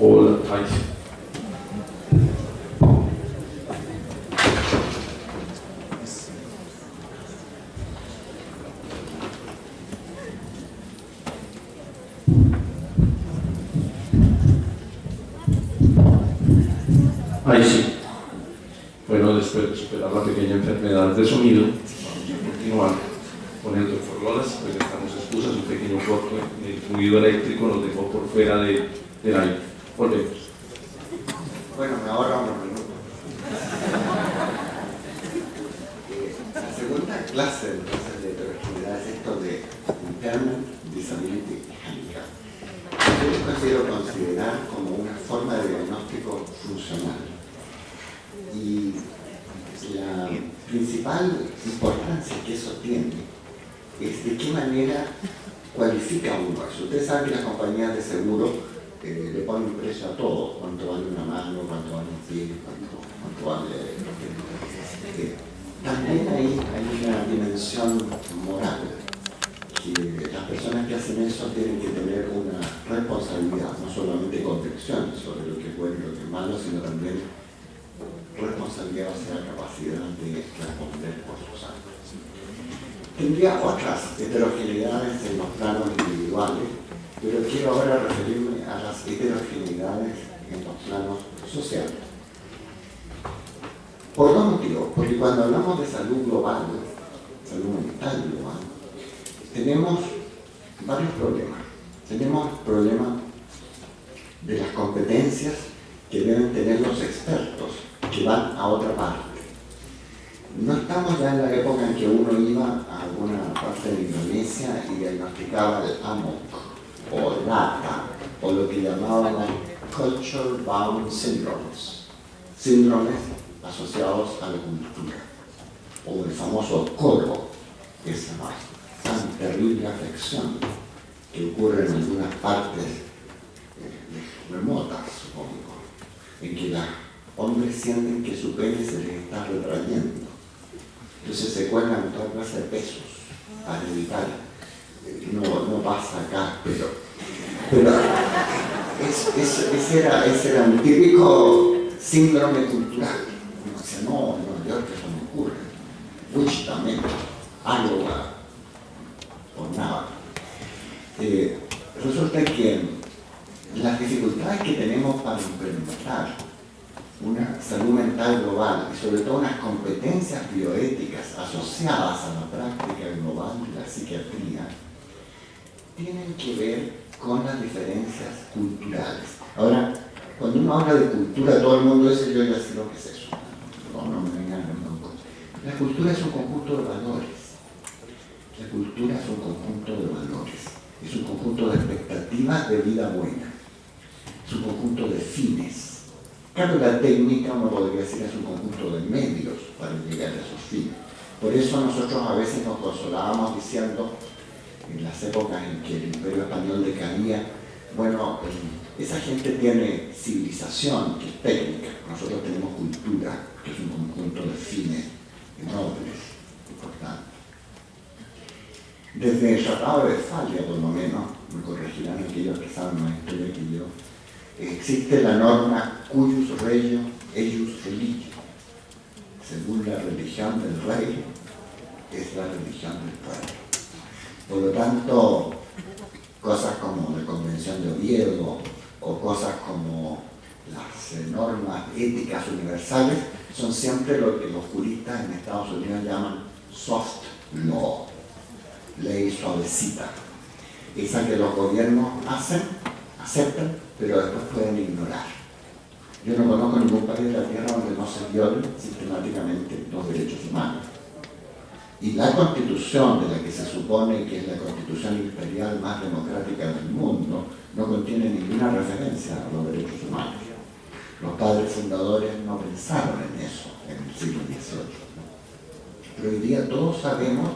Hola, ay. Ahí sí. Bueno, después de superar la pequeña enfermedad de sonido, vamos a continuar con el doctor Lolas. Presentamos excusas, un pequeño corte de fluido eléctrico nos dejó por fuera del aire. Volvemos. Bueno, me ahorra unos minutos. La segunda clase de heterogeneidad es esto de Impairment, Disability y Handicap. Yo lo considero considerar como una forma de diagnóstico funcional. Y la principal importancia que eso tiene es de qué manera cualifica uno eso. Ustedes saben que las compañías de seguro le ponen precio a todo: cuánto vale una mano, cuánto vale un pie, cuánto vale. También hay una dimensión moral, que las personas que hacen eso tienen que tener una responsabilidad, no solamente convicción sobre lo que es bueno y lo que es malo, sino también responsabilidad, o sea, capacidad de responder por sus actos. Tendría otras heterogeneidades en los planos individuales, pero quiero ahora referirme a las heterogeneidades en los planos sociales. Por dos motivos: porque cuando hablamos de salud global, salud mental global, tenemos varios problemas. Tenemos el problema de las competencias que deben tener los expertos, que van a otra parte. No estamos ya en la época en que uno iba a alguna parte de Indonesia y diagnosticaba el AMOC, o LATA, o lo que llamaban Culture Bound Syndromes, síndromes asociados a la cultura, o el famoso coro, esa tan terrible afección que ocurre en algunas partes remotas, supongo, en que los hombres sienten que su pene se les está retrayendo. Entonces se cuelgan toda clase de pesos para evitar. No pasa acá, pero ese era un típico síndrome cultural. Uno dice, no, yo que eso no ocurre. Wichita también, Iowa, o nada. Resulta que las dificultades que tenemos para implementar una salud mental global y sobre todo unas competencias bioéticas asociadas a la práctica global de la psiquiatría tienen que ver con las diferencias culturales. Ahora, cuando uno habla de cultura, todo el mundo dice, yo ya sé lo que es eso. No me vengan locos. La cultura es un conjunto de valores. La cultura es un conjunto de valores. Es un conjunto de expectativas de vida buena. Es un conjunto de fines. Claro, la técnica, uno podría decir, es un conjunto de medios para llegar a esos fines. Por eso nosotros a veces nos consolábamos diciendo, en las épocas en que el Imperio Español decaía, bueno, esa gente tiene civilización, que es técnica. Nosotros tenemos cultura, que es un conjunto de fines nobles, importantes. Desde el Tratado de Westfalia, por lo menos, me corregirán aquellos que saben más historia que yo, existe la norma cuius regio eius religio. Según la religión del rey, es la religión del pueblo. Por lo tanto, cosas como la Convención de Oviedo o cosas como las normas éticas universales son siempre lo que los juristas en Estados Unidos llaman soft law, ley suavecita, esa que los gobiernos aceptan, pero después pueden ignorar. Yo no conozco ningún país de la Tierra donde no se violen sistemáticamente los derechos humanos. Y la Constitución, de la que se supone que es la Constitución imperial más democrática del mundo, no contiene ninguna referencia a los derechos humanos. Los padres fundadores no pensaron en eso en el siglo XVIII. Pero hoy día todos sabemos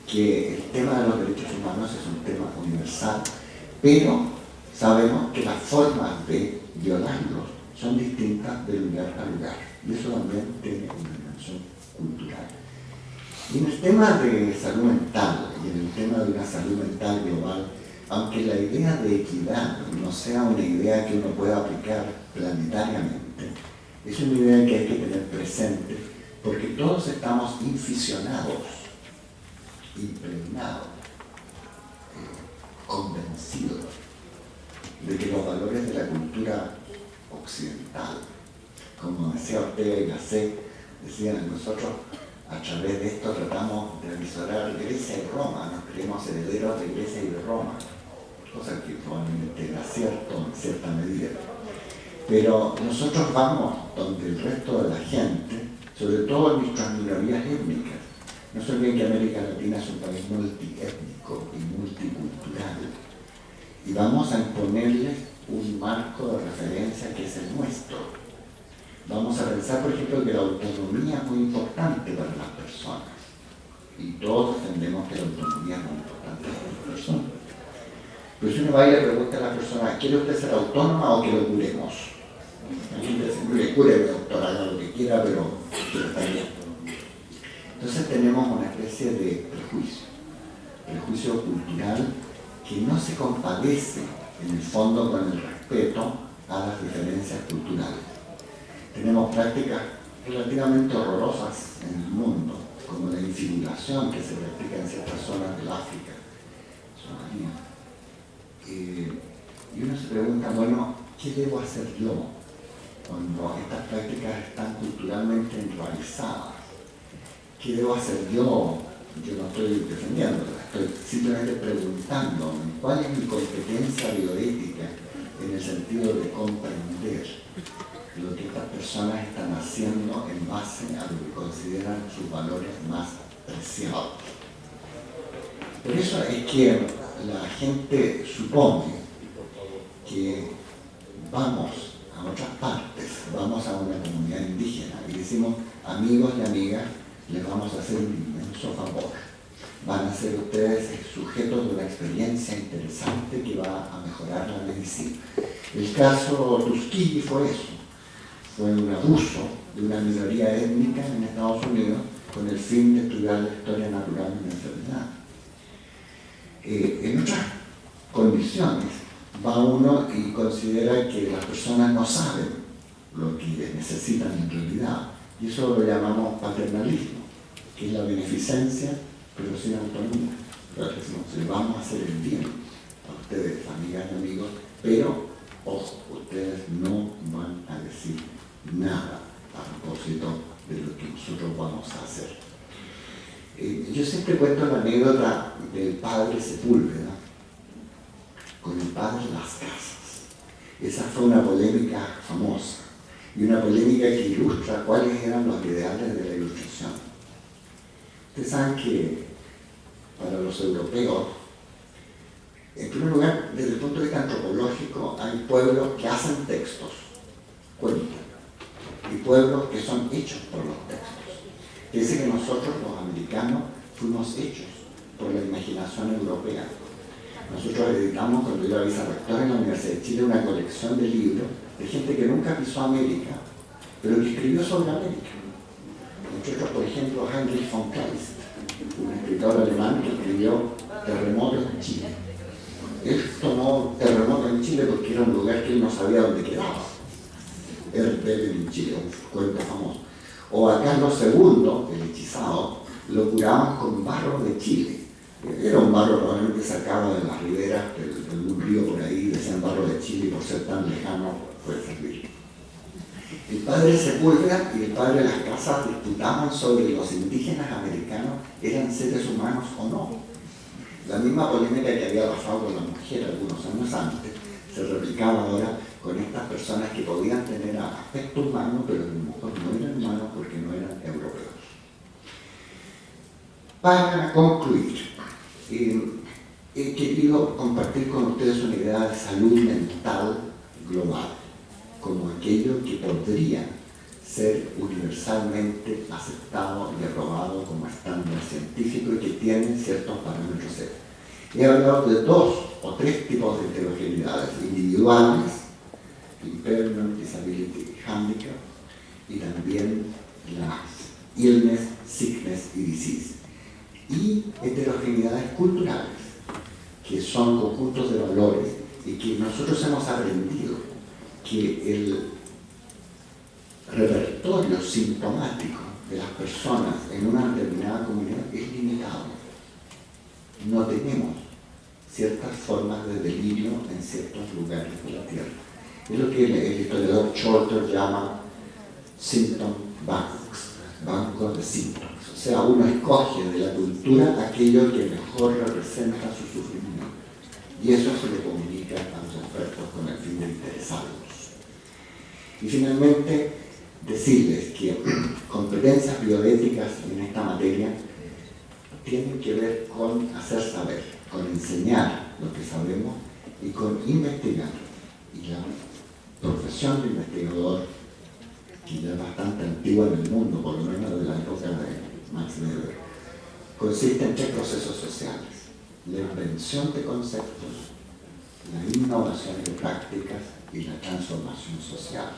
que el tema de los derechos humanos es un tema universal, pero sabemos que las formas de violarlos son distintas de lugar a lugar. Y eso también tiene una dimensión cultural. Y en el tema de salud mental y en el tema de una salud mental global aunque la idea de equidad no sea una idea que uno pueda aplicar planetariamente, es una idea que hay que tener presente, porque todos estamos inficionados, impregnados, convencidos de que los valores de la cultura occidental, como decía Ortega y Gasset, decían, nosotros a través de esto tratamos de avisorar Grecia y Roma, nos creemos herederos de Grecia y de Roma, cosa que probablemente era cierto en cierta medida. Pero nosotros vamos donde el resto de la gente, sobre todo nuestras minorías étnicas. No se olviden que América Latina es un país multiétnico y multicultural. Y vamos a imponerles un marco de referencia que es el nuestro. Vamos a pensar, por ejemplo, que la autonomía es muy importante para las personas. Y todos entendemos que la autonomía es muy importante para las personas. Pero si uno va y le pregunta a la persona, ¿quiere usted ser autónoma o que lo curemos? La gente dice, mire, cúreme, doctor, haga lo que quiera, pero está bien. Entonces tenemos una especie de prejuicio cultural que no se compadece en el fondo con el respeto a las diferencias culturales. Tenemos prácticas relativamente horrorosas en el mundo, como la infibulación que se practica en ciertas zonas del África, Somalia. Y uno se pregunta, bueno, ¿qué debo hacer yo cuando estas prácticas están culturalmente enraizadas? ¿Qué debo hacer yo? Yo no estoy defendiéndola, estoy simplemente preguntándome cuál es mi competencia bioética en el sentido de comprender lo que estas personas están haciendo en base a lo que consideran sus valores más preciados. Por eso es que la gente supone que vamos a otras partes, vamos a una comunidad indígena y decimos, amigos y amigas, les vamos a hacer un inmenso favor. Van a ser ustedes sujetos de una experiencia interesante que va a mejorar la medicina. El caso Tuskegee fue eso. Fue un abuso de una minoría étnica en Estados Unidos con el fin de estudiar la historia natural de la enfermedad. En otras condiciones va uno y considera que las personas no saben lo que necesitan en realidad, y eso lo llamamos paternalismo, que es la beneficencia pero sin autonomía. Entonces decimos, le vamos a hacer el bien a ustedes, amigas y amigos, pero ojo, ustedes no van a decir nada a propósito de lo que nosotros vamos a hacer. Yo siempre cuento la anécdota del padre Sepúlveda con el padre Las Casas. Esa fue una polémica famosa y una polémica que ilustra cuáles eran los ideales de la Ilustración. Ustedes saben que para los europeos, en primer lugar, desde el punto de vista antropológico, hay pueblos que hacen textos, cuentan, y pueblos que son hechos por los textos. Dice que nosotros, los americanos, fuimos hechos por la imaginación europea. Nosotros editamos, cuando yo era vicerrector en la Universidad de Chile, una colección de libros de gente que nunca pisó América, pero que escribió sobre América. Nosotros, por ejemplo, Heinrich von Kleist, un escritor alemán que escribió Terremotos en Chile. Él tomó Terremoto en Chile porque era un lugar que él no sabía dónde quedaba. Erdbeben en Chile, un cuento famoso. O a Carlos II, el hechizado, lo curaban con barro de Chile. Era un barro probablemente sacado de las riberas de un río por ahí, decían barro de Chile, y por ser tan lejano puede servir. El padre Sepúlveda y el padre Las Casas disputaban sobre los indígenas americanos eran seres humanos o no. La misma polémica que había pasado con la mujer algunos años antes se replicaba ahora con estas personas que podían tener aspecto humano, pero a lo mejor no eran humanos porque no eran europeos. Para concluir, he querido compartir con ustedes una idea de salud mental global, como aquello que podría ser universalmente aceptado y aprobado como estándar científico y que tiene ciertos parámetros serios. He hablado de 2 o 3 tipos de heterogeneidades individuales, impairment, disability, handicap, y también las illness, sickness y disease. Y heterogeneidades culturales, que son conjuntos de valores y que nosotros hemos aprendido que el repertorio sintomático de las personas en una determinada comunidad es limitado. No tenemos ciertas formas de delirio en ciertos lugares de la Tierra. Es lo que el historiador Shorter llama symptom banks, bancos de síntomas. O sea, uno escoge de la cultura aquello que mejor representa su sufrimiento. Y eso se le comunica a los expertos con el fin de interesarlos. Y finalmente, decirles que competencias bioéticas en esta materia tienen que ver con hacer saber, con enseñar lo que sabemos y con investigar. Y la profesión de investigador, que ya es bastante antigua en el mundo, por lo menos de la época de Max Weber, consiste en tres procesos sociales: la invención de conceptos, la innovación de prácticas y la transformación social.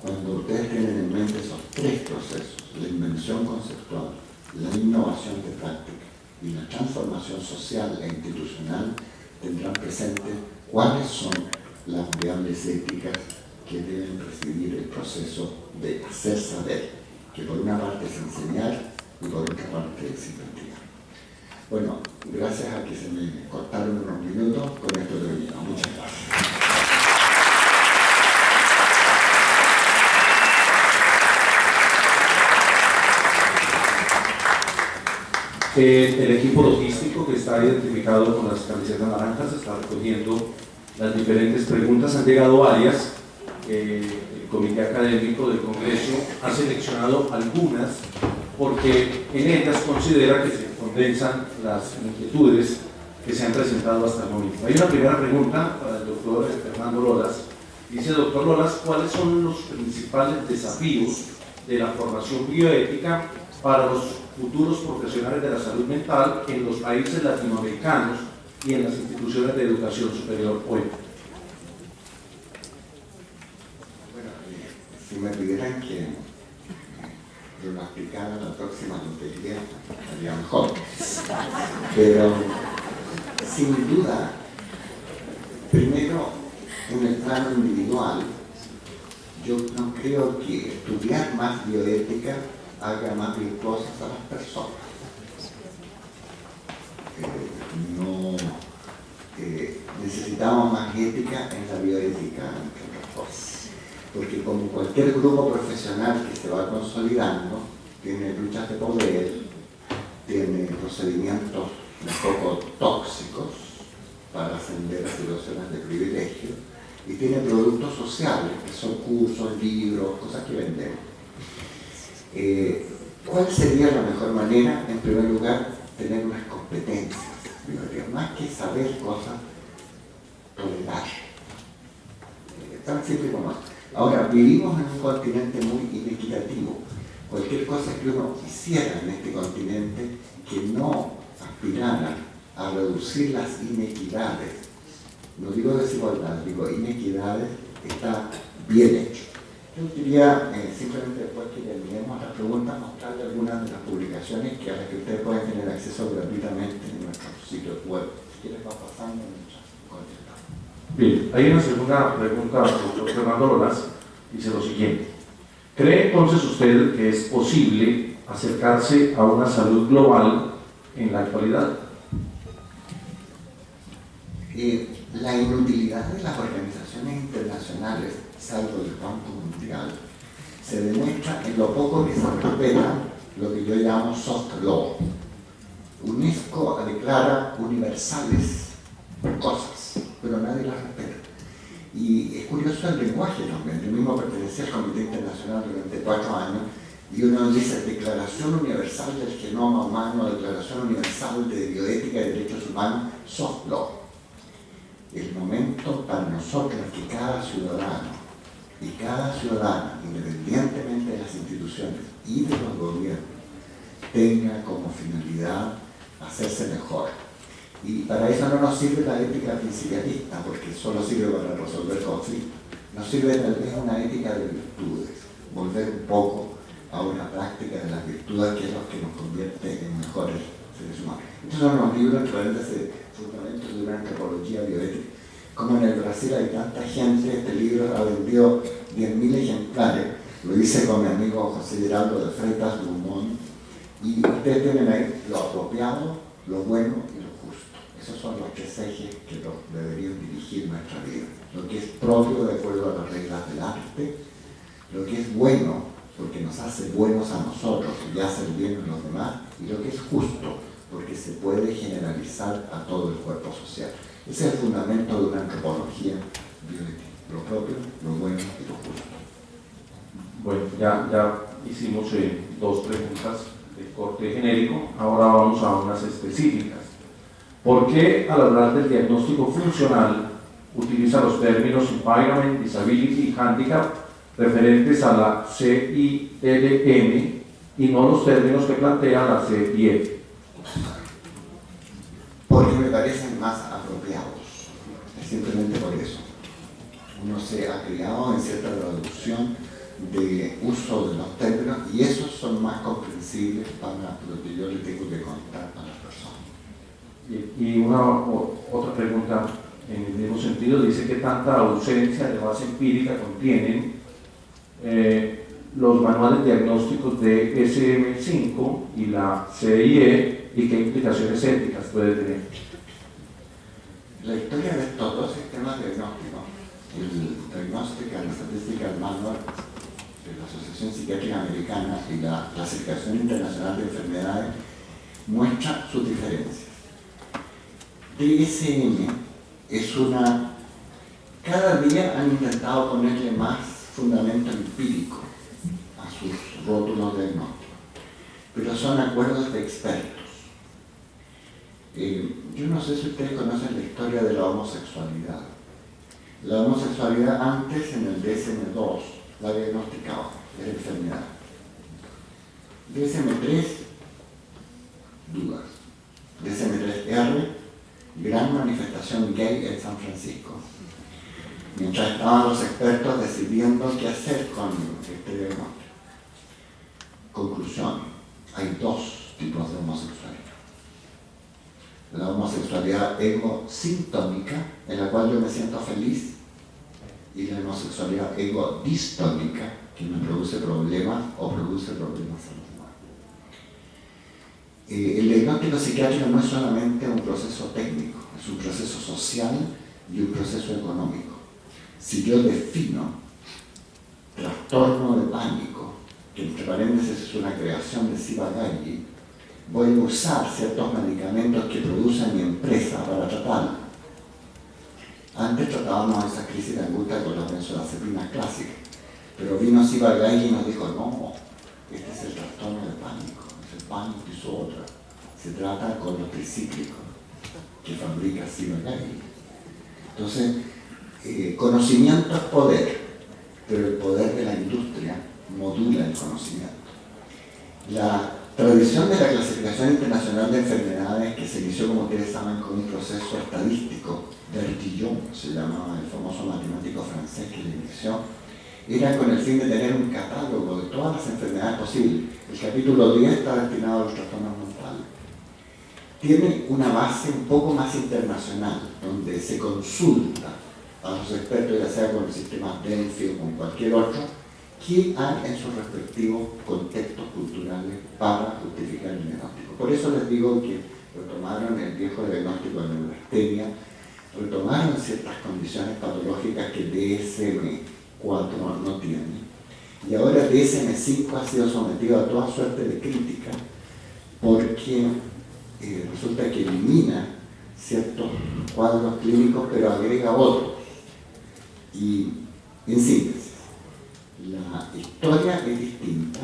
Cuando ustedes tienen en mente esos tres procesos, la invención conceptual, la innovación de práctica y la transformación social e institucional, tendrán presente cuáles son las variables éticas que deben presidir el proceso de hacer saber, que por una parte es enseñar y por otra parte es investigar. Bueno, gracias a que se me cortaron unos minutos, con esto termino. Muchas gracias. El equipo logístico que está identificado con las camisetas naranjas está recogiendo las diferentes preguntas. Han llegado varias. El Comité Académico del Congreso ha seleccionado algunas porque en ellas considera que se condensan las inquietudes que se han presentado hasta el momento. Hay una primera pregunta para el doctor Fernando Lolas. Dice: doctor Lolas, ¿cuáles son los principales desafíos de la formación bioética para los futuros profesionales de la salud mental en los países latinoamericanos y en las instituciones de educación superior hoy? Bueno, si me pidieran que pronosticara la próxima lotería, estaría mejor. Pero, sin duda, primero, en el plano individual, yo no creo que estudiar más bioética haga más virtuosas a las personas. Necesitamos más ética en la bioética, entre otras cosas. Porque como cualquier grupo profesional que se va consolidando, tiene luchas de poder, tiene procedimientos un poco tóxicos para ascender a situaciones de privilegio, y tiene productos sociales, que son cursos, libros, cosas que vendemos. ¿Cuál sería la mejor manera? En primer lugar, tener unas competencias, más que saber cosas, tolerar. Tan simple como eso. Ahora, vivimos en un continente muy inequitativo. Cualquier cosa que uno quisiera en este continente que no aspirara a reducir las inequidades, no digo desigualdad, digo inequidades, está bien hecho. Yo diría, simplemente después que terminemos las preguntas, mostrarle algunas de las publicaciones a las que ustedes pueden tener acceso gratuitamente en nuestro sitio web. Si quieres, va pasando mientras contestamos. Bien, hay una segunda pregunta al doctor Fernando Lolas. Dice lo siguiente: ¿cree entonces usted que es posible acercarse a una salud global en la actualidad? La inutilidad de las organizaciones internacionales, salvo el Banco Mundial, se demuestra en lo poco que se respeta lo que yo llamo soft law. UNESCO declara universales cosas, pero nadie las respeta. Y es curioso el lenguaje también. Yo mismo pertenecía al Comité Internacional durante 4 años, y uno dice Declaración Universal del Genoma Humano, Declaración Universal de Bioética y Derechos Humanos, soft law. El momento para nosotros es que cada ciudadano y cada ciudadana, independientemente de las instituciones y de los gobiernos, tenga como finalidad hacerse mejor. Y para eso no nos sirve la ética principialista, porque solo sirve para resolver conflictos. Nos sirve tal vez una ética de virtudes, volver un poco a una práctica de las virtudes, que es lo que nos convierte en mejores seres humanos. Estos son unos libros que realmente se fundamentos de una antropología bioética. Como en el Brasil hay tanta gente, este libro ha vendido 10.000 ejemplares. Lo hice con mi amigo José Geraldo de Freitas Dumont. Y ustedes tienen ahí lo apropiado, lo bueno y lo justo. Esos son los tres ejes que deberían dirigir nuestra vida. Lo que es propio de acuerdo a las reglas del arte, lo que es bueno porque nos hace buenos a nosotros y hace el bien a los demás, y lo que es justo porque se puede generalizar a todo el cuerpo social. Ese es el fundamento de una antropología bioética, lo propio, lo bueno y lo justo. Bueno, ya hicimos dos preguntas de corte genérico, ahora vamos a unas específicas. ¿Por qué al hablar del diagnóstico funcional utiliza los términos impairment, disability y handicap referentes a la CILM y no los términos que plantea la CIE? Porque me parecen más apropiados, es simplemente por eso. Uno se ha criado en cierta traducción de uso de los términos y esos son más comprensibles para lo que yo le tengo que contar a las personas. Y otra pregunta en el mismo sentido, dice que tanta ausencia de base empírica contienen los manuales diagnósticos de SM5 y la CIE y qué implicaciones éticas puede tener. La historia de estos dos sistemas diagnósticos, el Diagnostic and Statistical Manual de la Asociación Psiquiátrica Americana y la Clasificación Internacional de Enfermedades, muestra sus diferencias. DSM es cada día han intentado ponerle más fundamento empírico a sus rótulos diagnósticos, pero son acuerdos de expertos. Yo no sé si ustedes conocen la historia de la homosexualidad. La homosexualidad antes en el DSM-2 la diagnosticaba, era enfermedad. DSM-3, dudas. DSM-3R, gran manifestación gay en San Francisco. Mientras estaban los expertos decidiendo qué hacer con este diagnóstico. Conclusión, hay dos tipos de homosexualidad. La homosexualidad ego-sintónica, en la cual yo me siento feliz, y la homosexualidad ego-distónica, que me produce problemas o produce problemas a los demás. El diagnóstico psiquiátrico no es solamente un proceso técnico, es un proceso social y un proceso económico. Si yo defino trastorno de pánico, que entre paréntesis es una creación de Ciba-Geigy, voy a usar ciertos medicamentos que produce mi empresa para tratarlo. Antes tratábamos esa crisis de angustia con las benzodiazepinas clásicas, pero vino Ciba-Geigy y nos dijo, no, este es el trastorno de pánico, es el panic disorder, se trata con los tricíclicos que fabrica Ciba-Geigy. Entonces, conocimiento es poder, pero el poder de la industria modula el conocimiento. La tradición de la clasificación internacional de enfermedades, que se inició, como ustedes saben, con un proceso estadístico, Bertillon, se llamaba el famoso matemático francés que lo inició, era con el fin de tener un catálogo de todas las enfermedades posibles. El capítulo 10 está destinado a los trastornos mentales. Tiene una base un poco más internacional, donde se consulta a los expertos, ya sea con el sistema Denfi o con cualquier otro, qué hay en sus respectivos contextos culturales para justificar el diagnóstico. Por eso les digo que retomaron el viejo diagnóstico de neurastenia, retomaron ciertas condiciones patológicas que DSM-4 no tiene, y ahora DSM-5 ha sido sometido a toda suerte de crítica porque resulta que elimina ciertos cuadros clínicos pero agrega otros. Y en síntesis, la historia es distinta,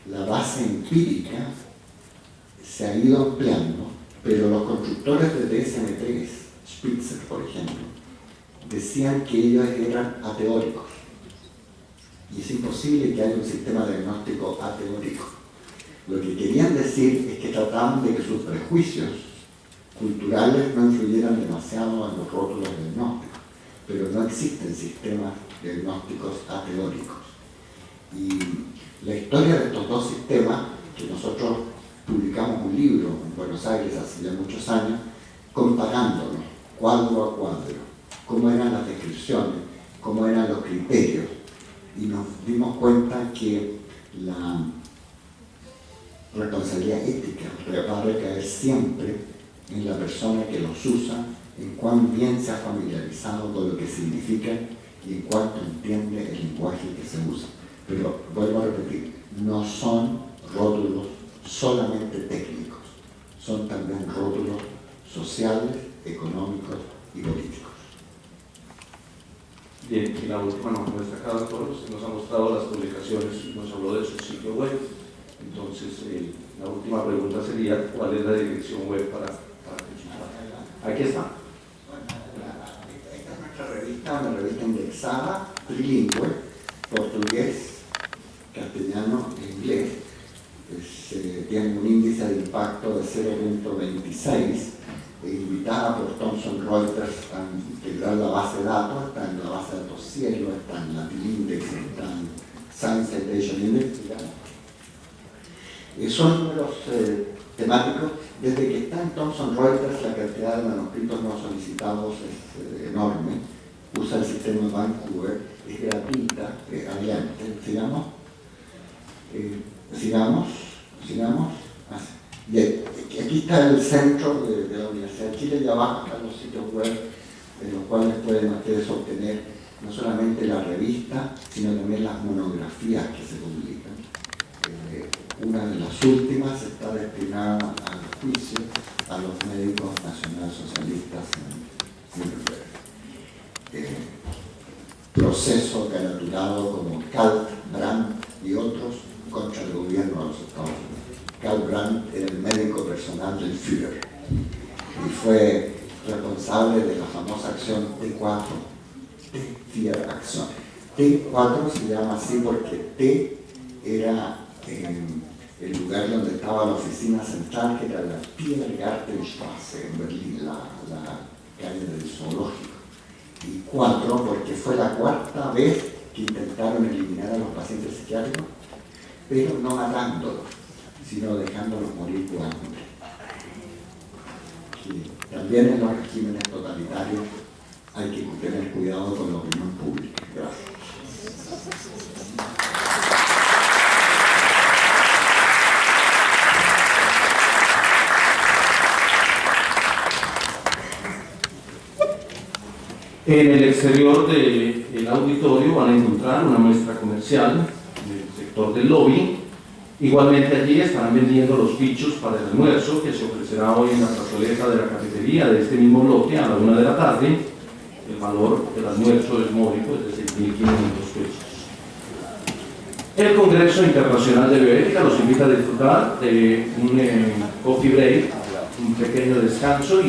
la base empírica se ha ido ampliando, pero los constructores de DSM-3, Spitzer por ejemplo, decían que ellos eran ateóricos. Y es imposible que haya un sistema diagnóstico ateórico. Lo que querían decir es que trataban de que sus prejuicios culturales no influyeran demasiado en los rótulos diagnósticos, pero no existen sistemas diagnósticos ateóricos. Y la historia de estos dos sistemas, que nosotros publicamos un libro en Buenos Buenos Aires hace ya muchos años, comparándonos cuadro a cuadro, cómo eran las descripciones, cómo eran los criterios, y nos dimos cuenta que la responsabilidad ética va a recaer siempre en la persona que los usa, en cuán bien se ha familiarizado con lo que significa y en cuánto entiende el lenguaje que se usa. Pero vuelvo a repetir, no son rótulos solamente técnicos, son también rótulos sociales, económicos y políticos. Bien, y la última muestra cada uno nos ha mostrado las publicaciones y nos habló de su sitio web. Entonces, la última pregunta sería, ¿cuál es la dirección web para que aquí está? Esta es nuestra revista, una revista indexada, trilingüe, portugués, castellano e inglés. Tiene un índice de impacto de 0.26, invitada por Thomson Reuters a integrar la base de datos, está en la base de datos Cielo, está en Latin Index, está en Science Citation Index, son números temáticos. Desde que está en Thomson Reuters, la cantidad de manuscritos no solicitados es enorme. Usa el sistema Vancouver, es gratuita. Adelante, sigamos. Sigamos. Y aquí está el centro de la Universidad de Chile, y abajo están los sitios web en los cuales pueden ustedes obtener no solamente la revista, sino también las monografías que se publican. Una de las últimas está destinada al juicio a los médicos nacionalsocialistas en Nuremberg. Proceso caraturado como Karl Brandt y otros contra el gobierno de los Estados Unidos. Karl Brandt era el médico personal del Führer y fue responsable de la famosa acción T4, T4 acción. T4 se llama así porque T era el lugar donde estaba la oficina central, que era la Tiergartenstraße en Berlín, la calle del zoológico. Y 4 porque fue la cuarta vez que intentaron eliminar a los pacientes psiquiátricos, pero no matándolos, sino dejándolos morir por hambre. Y también en los regímenes totalitarios hay que tener cuidado con la opinión pública. Gracias. En el exterior del auditorio van a encontrar una muestra comercial del sector del lobby. Igualmente allí estarán vendiendo los fichos para el almuerzo que se ofrecerá hoy en la plazoleta de la cafetería de este mismo bloque a la 1 de la tarde. El valor del almuerzo es módico, es de 6.500 pesos. El Congreso Internacional de Bioética los invita a disfrutar de un coffee break, un pequeño descanso.